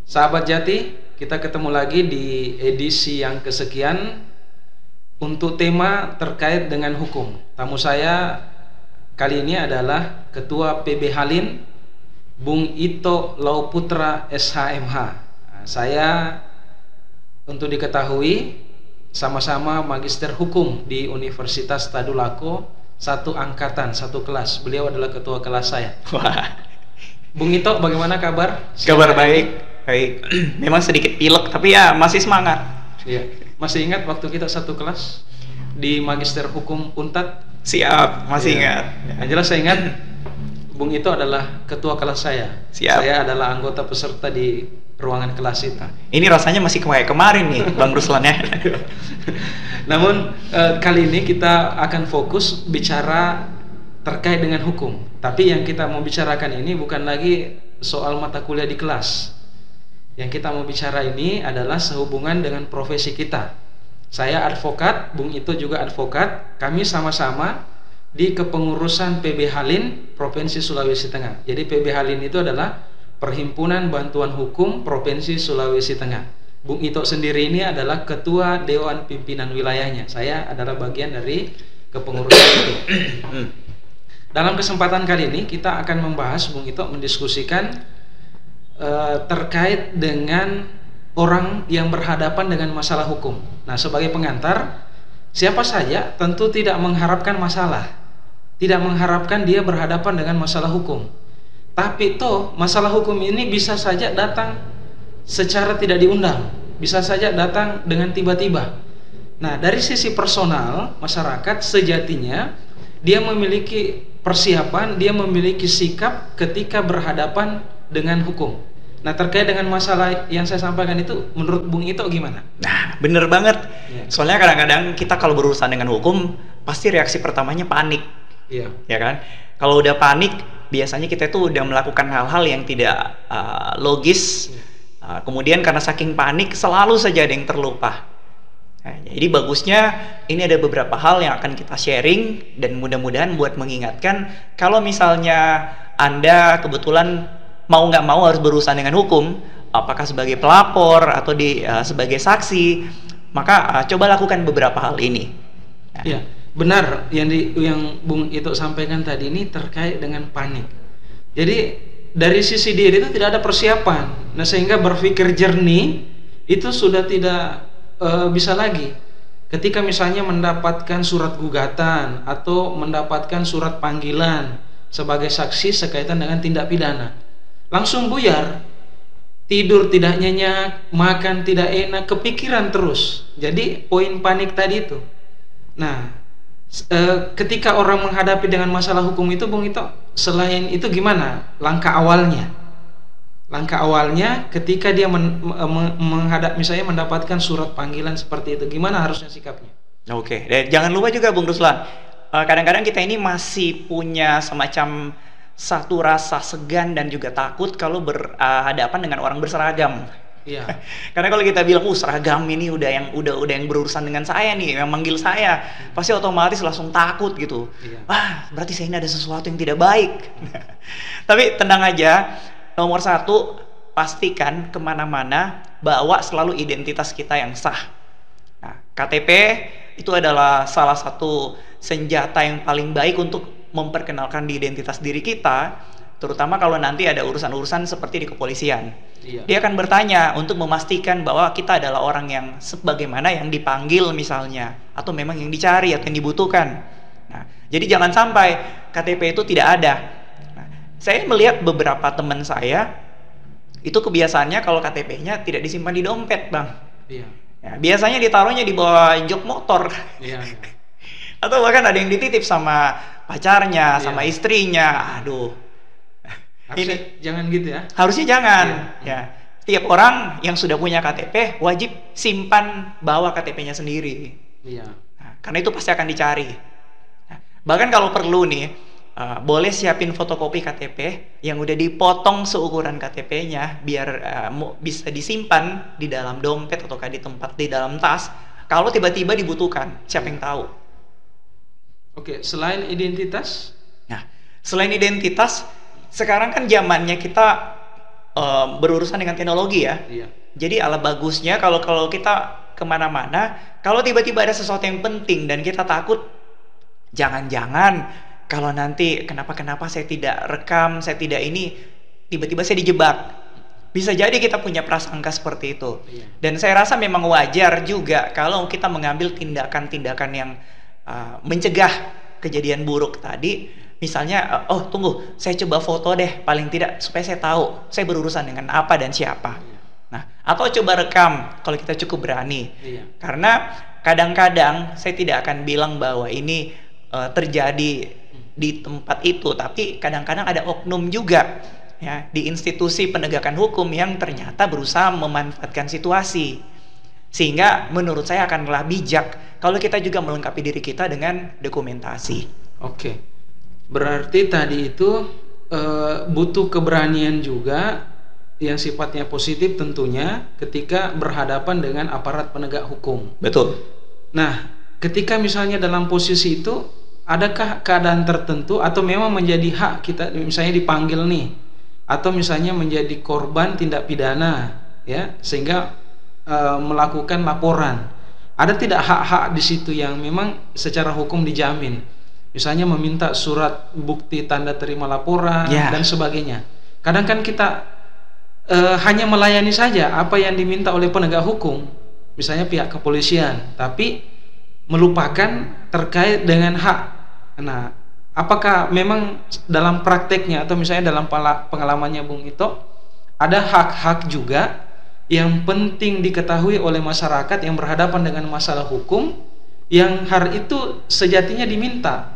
Sahabat Jati, kita ketemu lagi di edisi yang kesekian untuk tema terkait dengan hukum. Tamu saya kali ini adalah Ketua PB Halin, Bung Ito Lauputra SHMH. Saya, untuk diketahui, sama-sama Magister Hukum di Universitas Tadulako, satu angkatan, satu kelas. Beliau adalah ketua kelas saya. Wah. Bung Ito, bagaimana kabar? Kabar baik. Baik, memang sedikit pilek tapi ya masih semangat. Iya. Masih ingat waktu kita satu kelas di Magister Hukum Unpad? Siap, masih Iya. ingat. Yang jelas saya ingat Bung Ito adalah ketua kelas saya. Siap. Saya adalah anggota peserta di ruangan kelas itu. Ini rasanya masih kayak kemarin nih, Bang Ruslan ya. Namun kali ini kita akan fokus bicara terkait dengan hukum. Tapi yang kita mau bicarakan ini bukan lagi soal mata kuliah di kelas. Yang kita mau bicara ini adalah sehubungan dengan profesi kita. Saya advokat, Bung Ito juga advokat. Kami sama-sama di kepengurusan PB Halin Provinsi Sulawesi Tengah. Jadi PB Halin itu adalah Perhimpunan Bantuan Hukum Provinsi Sulawesi Tengah. Bung Ito sendiri ini adalah Ketua Dewan Pimpinan Wilayahnya. Saya adalah bagian dari kepengurusan itu. Dalam kesempatan kali ini kita akan membahas, Bung Ito mendiskusikan terkait dengan orang yang berhadapan dengan masalah hukum. Nah, sebagai pengantar, siapa saja tentu tidak mengharapkan masalah, tidak mengharapkan dia berhadapan dengan masalah hukum. Tapi toh masalah hukum ini bisa saja datang secara tidak diundang, bisa saja datang dengan tiba-tiba. Nah, dari sisi personal, masyarakat sejatinya dia memiliki persiapan, dia memiliki sikap ketika berhadapan dengan hukum. Nah, terkait dengan masalah yang saya sampaikan itu, menurut Bung Ito gimana? Nah, bener banget. Ya. Soalnya kadang-kadang kita kalau berurusan dengan hukum, pasti reaksi pertamanya panik. Iya. Ya kan? Kalau udah panik, biasanya kita tuh udah melakukan hal-hal yang tidak logis. Kemudian karena saking panik, selalu saja ada yang terlupa. Nah, jadi bagusnya ini ada beberapa hal yang akan kita sharing dan mudah-mudahan buat mengingatkan kalau misalnya Anda kebetulan mau nggak mau harus berurusan dengan hukum, apakah sebagai pelapor atau sebagai saksi, maka coba lakukan beberapa hal ini. Iya, benar yang Bung Ito sampaikan tadi ini terkait dengan panik. Jadi dari sisi diri itu tidak ada persiapan. Nah, sehingga berpikir jernih itu sudah tidak bisa lagi. Ketika misalnya mendapatkan surat gugatan atau mendapatkan surat panggilan sebagai saksi sekaitan dengan tindak pidana, langsung buyar, tidur tidak nyenyak, makan tidak enak, kepikiran terus. Jadi poin panik tadi itu. Nah, ketika orang menghadapi dengan masalah hukum itu, Bung Ito, selain itu gimana langkah awalnya? Langkah awalnya ketika dia misalnya mendapatkan surat panggilan seperti itu, gimana harusnya sikapnya? Oke, dan jangan lupa juga Bung Ruslan, kadang-kadang kita ini masih punya semacam satu rasa segan dan juga takut kalau berhadapan dengan orang berseragam. Iya. Karena kalau kita bilang, seragam ini udah yang berurusan dengan saya nih, yang manggil saya, pasti otomatis langsung takut gitu. Iya. Wah, berarti saya ini ada sesuatu yang tidak baik. Tapi tenang aja, nomor satu, pastikan kemana-mana bawa selalu identitas kita yang sah. Nah, KTP itu adalah salah satu senjata yang paling baik untuk memperkenalkan di identitas diri kita, terutama kalau nanti ada urusan-urusan seperti di kepolisian. Iya. Dia akan bertanya untuk memastikan bahwa kita adalah orang yang sebagaimana yang dipanggil misalnya, atau memang yang dicari atau yang dibutuhkan. Nah, jadi jangan sampai KTP itu tidak ada. Nah, saya melihat beberapa teman saya itu kebiasaannya kalau KTP-nya tidak disimpan di dompet, Bang. Iya. Ya, biasanya ditaruhnya di bawah jok motor. Iya. Atau bahkan ada yang dititip sama pacarnya, sama Iya. istrinya. Aduh. Harusnya Ini jangan gitu ya. harusnya jangan. Iya. Ya. Tiap orang yang sudah punya KTP wajib simpan bawa KTP-nya sendiri. Iya. Nah, karena itu pasti akan dicari. Nah, bahkan kalau perlu nih, boleh siapin fotokopi KTP yang udah dipotong seukuran KTP-nya biar bisa disimpan di dalam dompet atau di tempat di dalam tas. Kalau tiba-tiba dibutuhkan, siapa yang tahu? Oke, selain identitas? Nah, selain identitas, sekarang kan zamannya kita berurusan dengan teknologi ya. Iya. Jadi ala bagusnya kalau kalau kita kemana-mana, kalau tiba-tiba ada sesuatu yang penting dan kita takut, jangan-jangan kalau nanti kenapa-kenapa saya tidak rekam, saya tidak ini, tiba-tiba saya dijebak. Bisa jadi kita punya prasangka seperti itu. Iya. Dan saya rasa memang wajar juga kalau kita mengambil tindakan-tindakan yang mencegah kejadian buruk tadi. Misalnya, oh tunggu, saya coba foto deh, paling tidak supaya saya tahu saya berurusan dengan apa dan siapa. Nah, atau coba rekam kalau kita cukup berani. Iya. Karena kadang-kadang saya tidak akan bilang bahwa ini terjadi di tempat itu, tapi kadang-kadang ada oknum juga ya di institusi penegakan hukum yang ternyata berusaha memanfaatkan situasi. Sehingga menurut saya akanlah bijak kalau kita juga melengkapi diri kita dengan dokumentasi. Oke. Berarti tadi itu butuh keberanian juga yang sifatnya positif tentunya ketika berhadapan dengan aparat penegak hukum. Betul. Nah, ketika misalnya dalam posisi itu, adakah keadaan tertentu atau memang menjadi hak kita, misalnya dipanggil nih, atau misalnya menjadi korban tindak pidana, ya, sehingga melakukan laporan. Ada tidak hak-hak di situ yang memang secara hukum dijamin? Misalnya meminta surat bukti tanda terima laporan dan sebagainya. Kadang kan kita hanya melayani saja apa yang diminta oleh penegak hukum, misalnya pihak kepolisian, tapi melupakan terkait dengan hak. Nah, apakah memang dalam prakteknya atau misalnya dalam pengalamannya Bung Ito ada hak-hak juga yang penting diketahui oleh masyarakat yang berhadapan dengan masalah hukum, yang hal itu sejatinya diminta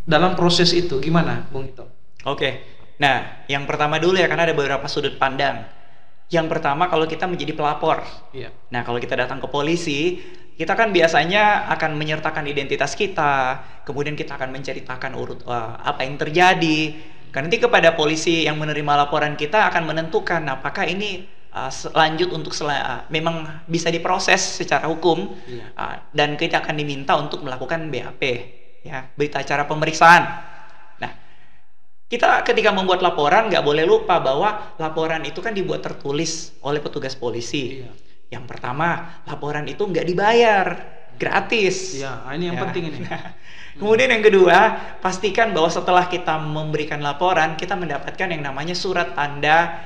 dalam proses itu? Gimana Bung Ito? Oke. Nah, yang pertama dulu ya, karena ada beberapa sudut pandang. Yang pertama, kalau kita menjadi pelapor. Iya. Nah, kalau kita datang ke polisi, kita kan biasanya akan menyertakan identitas kita, kemudian kita akan menceritakan apa yang terjadi. Karena nanti kepada polisi yang menerima laporan kita akan menentukan apakah ini lanjut untuk memang bisa diproses secara hukum. Iya. Dan kita akan diminta untuk melakukan BAP, ya, berita acara pemeriksaan. Nah, kita ketika membuat laporan nggak boleh lupa bahwa laporan itu kan dibuat tertulis oleh petugas polisi. Iya. Yang pertama, laporan itu nggak dibayar, gratis. Iya, ini yang penting ini. Kemudian yang kedua, pastikan bahwa setelah kita memberikan laporan, kita mendapatkan yang namanya surat tanda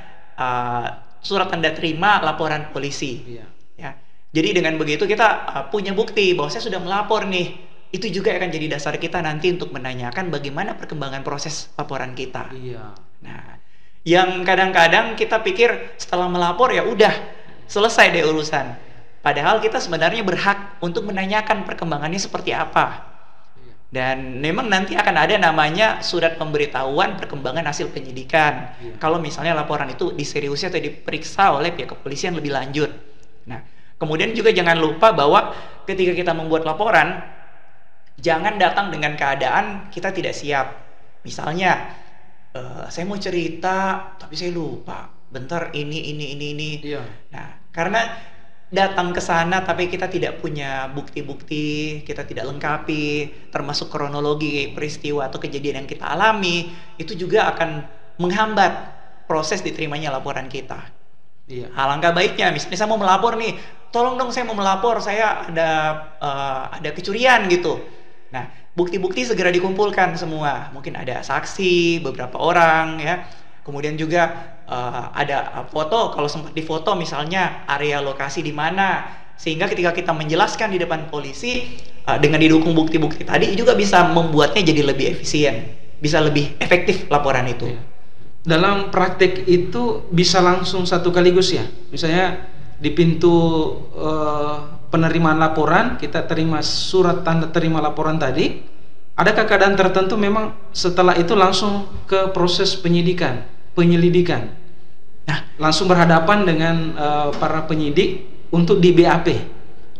terima laporan polisi. Iya. Ya. Jadi dengan begitu kita punya bukti bahwa saya sudah melapor nih. Itu juga akan jadi dasar kita nanti untuk menanyakan bagaimana perkembangan proses laporan kita. Iya. Nah, yang kadang-kadang kita pikir setelah melapor ya udah selesai deh urusan. Padahal kita sebenarnya berhak untuk menanyakan perkembangannya seperti apa. Dan memang nanti akan ada namanya surat pemberitahuan perkembangan hasil penyidikan. Iya. Kalau misalnya laporan itu diseriusi atau diperiksa oleh pihak kepolisian lebih lanjut. Nah, kemudian juga jangan lupa bahwa ketika kita membuat laporan, jangan datang dengan keadaan kita tidak siap. Misalnya, saya mau cerita tapi saya lupa. Bentar ini. Iya. Nah, karena datang ke sana tapi kita tidak punya bukti-bukti, kita tidak lengkapi, termasuk kronologi peristiwa atau kejadian yang kita alami, itu juga akan menghambat proses diterimanya laporan kita. Iya. Alangkah baiknya, misalnya saya mau melapor nih, tolong dong saya mau melapor, saya ada kecurian gitu. Nah, bukti-bukti segera dikumpulkan semua. Mungkin ada saksi, beberapa orang ya. Kemudian juga ada foto, kalau sempat difoto misalnya area lokasi di mana, sehingga ketika kita menjelaskan di depan polisi dengan didukung bukti-bukti tadi juga bisa membuatnya jadi lebih efisien, bisa lebih efektif laporan itu. Iya. Dalam praktek itu bisa langsung satu kaligus ya. Misalnya di pintu penerimaan laporan kita terima surat tanda terima laporan tadi, adakah keadaan tertentu memang setelah itu langsung ke proses penyelidikan, nah langsung berhadapan dengan para penyidik untuk di BAP?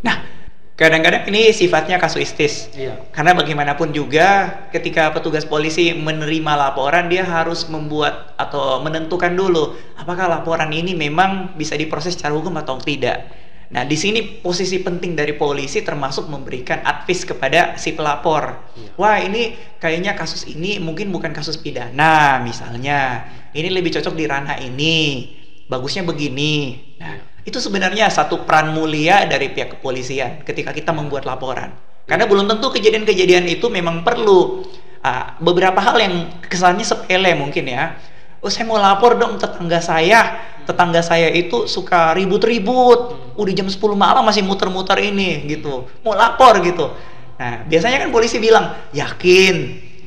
Nah, kadang-kadang ini sifatnya kasuistis. Iya. Karena bagaimanapun juga ketika petugas polisi menerima laporan, dia harus membuat atau menentukan dulu apakah laporan ini memang bisa diproses secara hukum atau tidak. Nah, di sini posisi penting dari polisi termasuk memberikan advice kepada si pelapor. Wah, ini kayaknya kasus ini mungkin bukan kasus pidana misalnya. Ini lebih cocok di ranah ini. Bagusnya begini. Nah, itu sebenarnya satu peran mulia dari pihak kepolisian ketika kita membuat laporan. Karena belum tentu kejadian-kejadian itu memang perlu. Beberapa hal yang kesannya sepele mungkin ya. Oh, saya mau lapor dong tetangga saya itu suka ribut-ribut, udah jam 10 malam masih muter-muter ini gitu, mau lapor gitu. Nah, biasanya kan polisi bilang, yakin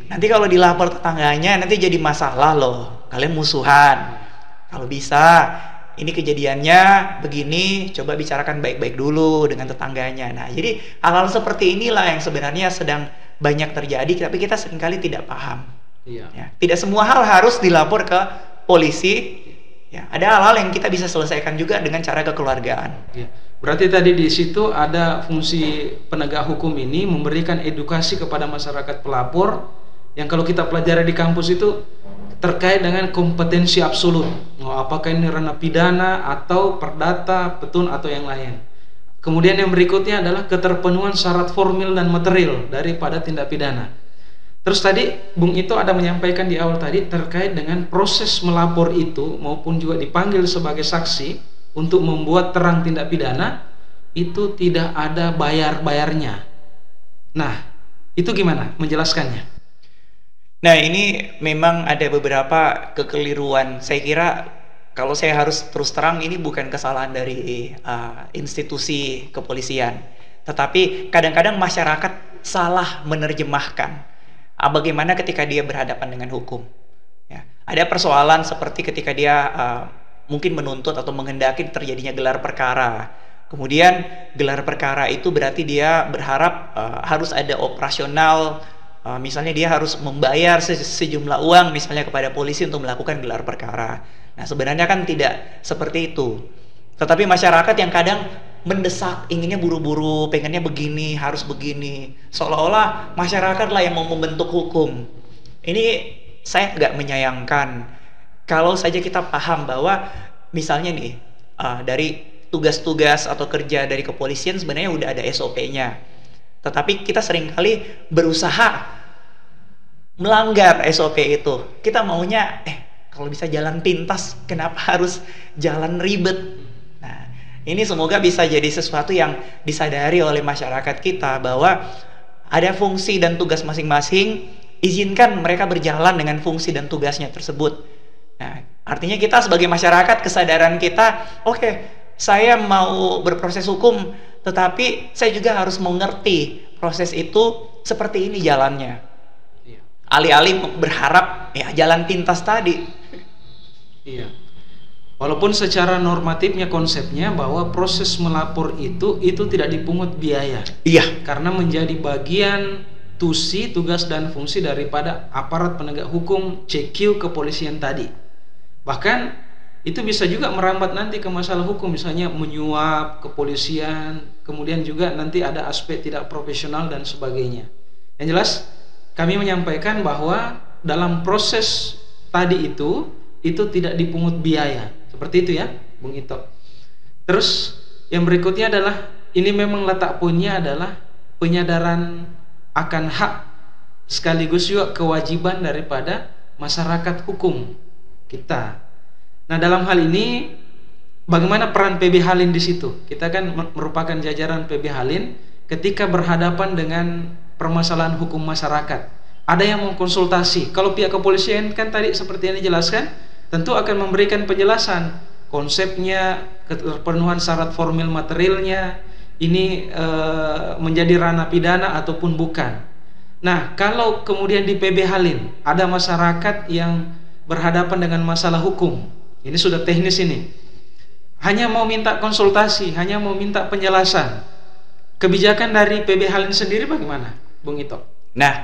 nanti kalau dilapor tetangganya nanti jadi masalah loh, kalian musuhan. Kalau bisa ini kejadiannya begini, coba bicarakan baik-baik dulu dengan tetangganya. Nah, jadi hal-hal seperti inilah yang sebenarnya sedang banyak terjadi, tapi kita seringkali tidak paham. Ya, tidak semua hal harus dilapor ke polisi. Ya, ada hal-hal yang kita bisa selesaikan juga dengan cara kekeluargaan. Ya. Berarti tadi di situ ada fungsi penegak hukum ini memberikan edukasi kepada masyarakat pelapor yang kalau kita pelajari di kampus itu terkait dengan kompetensi absolut. Apakah ini ranah pidana atau perdata, petun atau yang lain. Kemudian yang berikutnya adalah keterpenuhan syarat formil dan material daripada tindak pidana. Terus tadi Bung Ito ada menyampaikan di awal tadi terkait dengan proses melapor itu maupun juga dipanggil sebagai saksi untuk membuat terang tindak pidana itu tidak ada bayar-bayarnya. Nah, itu gimana menjelaskannya? Nah, ini memang ada beberapa kekeliruan. Saya kira kalau saya harus terus terang, ini bukan kesalahan dari institusi kepolisian, tetapi kadang-kadang masyarakat salah menerjemahkan bagaimana ketika dia berhadapan dengan hukum. Ya, ada persoalan seperti ketika dia mungkin menuntut atau menghendaki terjadinya gelar perkara. Kemudian gelar perkara itu berarti dia berharap harus ada operasional. Misalnya dia harus membayar sejumlah uang misalnya kepada polisi untuk melakukan gelar perkara. Nah, sebenarnya kan tidak seperti itu. Tetapi masyarakat yang kadang mendesak, inginnya buru-buru, pengennya begini, harus begini. Seolah-olah masyarakat lah yang mau membentuk hukum. Ini saya nggak menyayangkan. Kalau saja kita paham bahwa misalnya nih, dari tugas-tugas atau kerja dari kepolisian sebenarnya udah ada SOP-nya. Tetapi kita seringkali berusaha melanggar SOP itu. Kita maunya, kalau bisa jalan pintas, kenapa harus jalan ribet? Nah, ini semoga bisa jadi sesuatu yang disadari oleh masyarakat kita bahwa ada fungsi dan tugas masing-masing. Izinkan mereka berjalan dengan fungsi dan tugasnya tersebut. Nah, artinya kita sebagai masyarakat, kesadaran kita, oke, saya mau berproses hukum, tetapi saya juga harus mengerti proses itu seperti ini jalannya. Alih-alih berharap ya jalan pintas tadi. Iya. Walaupun secara normatifnya konsepnya bahwa proses melapor itu tidak dipungut biaya. Iya. Karena menjadi bagian tugas dan fungsi daripada aparat penegak hukum CQ kepolisian tadi. Bahkan itu bisa juga merambat nanti ke masalah hukum, misalnya menyuap kepolisian, kemudian juga nanti ada aspek tidak profesional dan sebagainya. Yang jelas kami menyampaikan bahwa dalam proses tadi itu tidak dipungut biaya. Seperti itu ya, Bung Ito. Terus yang berikutnya adalah ini memang letak poinnya adalah penyadaran akan hak sekaligus juga kewajiban daripada masyarakat hukum kita. Nah, dalam hal ini bagaimana peran PB Halin di situ? Kita kan merupakan jajaran PB Halin ketika berhadapan dengan permasalahan hukum masyarakat. Ada yang mau konsultasi. Kalau pihak kepolisian kan tadi seperti yang dijelaskan, tentu akan memberikan penjelasan konsepnya, keterpenuhan syarat formil materialnya, ini menjadi ranah pidana ataupun bukan. Nah, kalau kemudian di PB Halin ada masyarakat yang berhadapan dengan masalah hukum, ini sudah teknis ini, hanya mau minta konsultasi, hanya mau minta penjelasan, kebijakan dari PB Halin sendiri bagaimana, Bung Ito? Nah,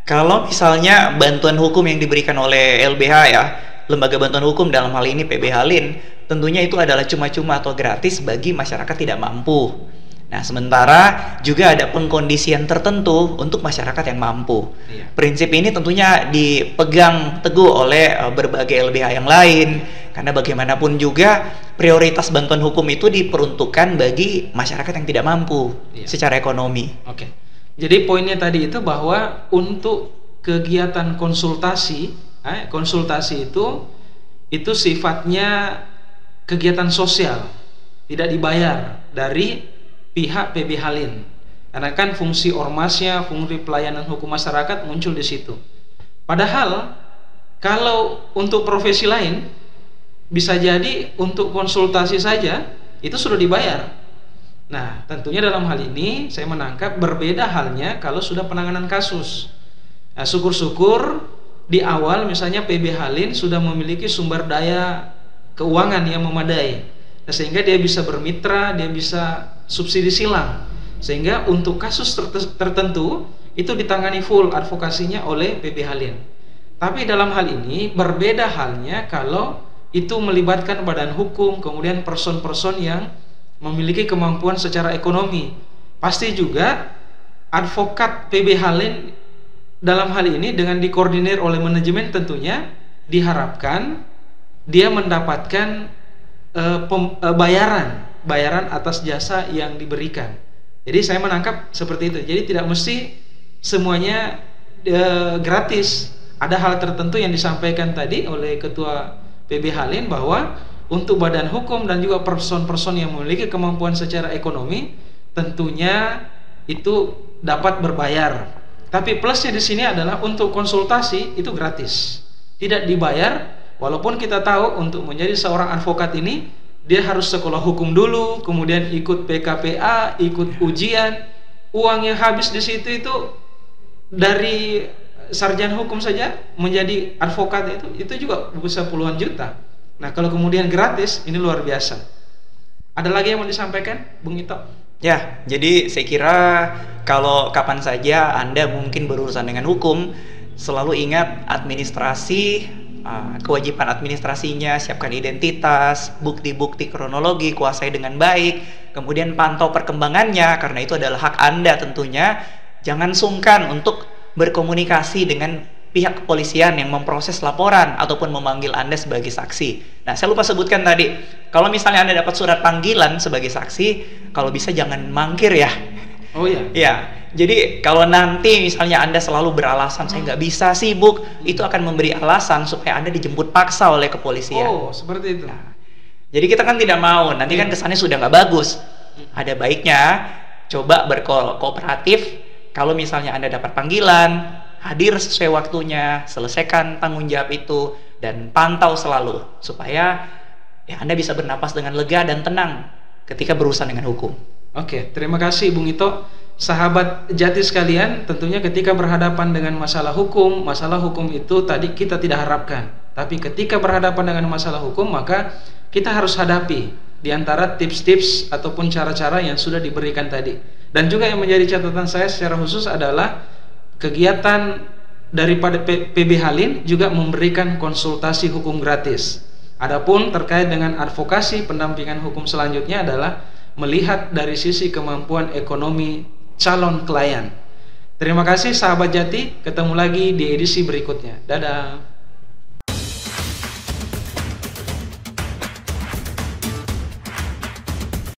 kalau misalnya bantuan hukum yang diberikan oleh LBH ya, Lembaga Bantuan Hukum dalam hal ini PB Halin, tentunya itu adalah cuma-cuma atau gratis bagi masyarakat tidak mampu. Nah, sementara juga ada pengkondisian tertentu untuk masyarakat yang mampu. Iya. Prinsip ini tentunya dipegang teguh oleh berbagai LBH yang lain, karena bagaimanapun juga prioritas bantuan hukum itu diperuntukkan bagi masyarakat yang tidak mampu secara ekonomi. Oke. Jadi poinnya tadi itu bahwa untuk kegiatan konsultasi, konsultasi itu sifatnya kegiatan sosial, tidak dibayar dari pihak PB Halim. Karena kan fungsi ormasnya, fungsi pelayanan hukum masyarakat muncul di situ. Padahal kalau untuk profesi lain bisa jadi untuk konsultasi saja itu sudah dibayar. Nah, tentunya dalam hal ini saya menangkap berbeda halnya kalau sudah penanganan kasus. Nah, syukur-syukur di awal misalnya PB Halim sudah memiliki sumber daya keuangan yang memadai, nah, sehingga dia bisa bermitra, dia bisa subsidi silang, sehingga untuk kasus tertentu itu ditangani full advokasinya oleh PB Halim. Tapi dalam hal ini berbeda halnya kalau itu melibatkan badan hukum, kemudian person-person yang memiliki kemampuan secara ekonomi. Pasti juga advokat PB Halim dalam hal ini dengan dikoordinir oleh manajemen tentunya diharapkan dia mendapatkan bayaran atas jasa yang diberikan. Jadi saya menangkap seperti itu. Jadi tidak mesti semuanya gratis. Ada hal tertentu yang disampaikan tadi oleh Ketua PB Halim bahwa untuk badan hukum dan juga person-person yang memiliki kemampuan secara ekonomi tentunya itu dapat berbayar. Tapi plusnya di sini adalah untuk konsultasi itu gratis, tidak dibayar. Walaupun kita tahu untuk menjadi seorang advokat ini dia harus sekolah hukum dulu, kemudian ikut PKPA, ikut ujian, uang yang habis di situ itu dari sarjana hukum saja menjadi advokat itu juga bisa puluhan juta. Nah, kalau kemudian gratis, ini luar biasa. Ada lagi yang mau disampaikan, Bung Ito? Ya, jadi saya kira kalau kapan saja Anda mungkin berurusan dengan hukum, selalu ingat administrasi, kewajiban administrasinya, siapkan identitas, bukti-bukti kronologi, kuasai dengan baik, kemudian pantau perkembangannya, karena itu adalah hak Anda tentunya. Jangan sungkan untuk berkomunikasi dengan pihak kepolisian yang memproses laporan ataupun memanggil Anda sebagai saksi. Nah, saya lupa sebutkan tadi, kalau misalnya Anda dapat surat panggilan sebagai saksi, kalau bisa jangan mangkir ya. Oh iya. Ya, jadi kalau nanti misalnya Anda selalu beralasan saya nggak bisa, sibuk, itu akan memberi alasan supaya Anda dijemput paksa oleh kepolisian. Oh, seperti itu. Nah, jadi kita kan tidak mau, nanti kan kesannya sudah nggak bagus. Ada baiknya coba berkooperatif. Kalau misalnya Anda dapat panggilan, hadir sesuai waktunya, selesaikan tanggung jawab itu, dan pantau selalu supaya ya Anda bisa bernapas dengan lega dan tenang ketika berurusan dengan hukum. Oke, terima kasih Bung Ito. Sahabat jati sekalian, tentunya ketika berhadapan dengan masalah hukum itu tadi kita tidak harapkan. Tapi ketika berhadapan dengan masalah hukum, maka kita harus hadapi di antara tips-tips ataupun cara-cara yang sudah diberikan tadi. Dan juga yang menjadi catatan saya secara khusus adalah kegiatan daripada PB Halim juga memberikan konsultasi hukum gratis. Adapun terkait dengan advokasi pendampingan hukum selanjutnya adalah melihat dari sisi kemampuan ekonomi calon klien. Terima kasih sahabat jati, ketemu lagi di edisi berikutnya. Dadah.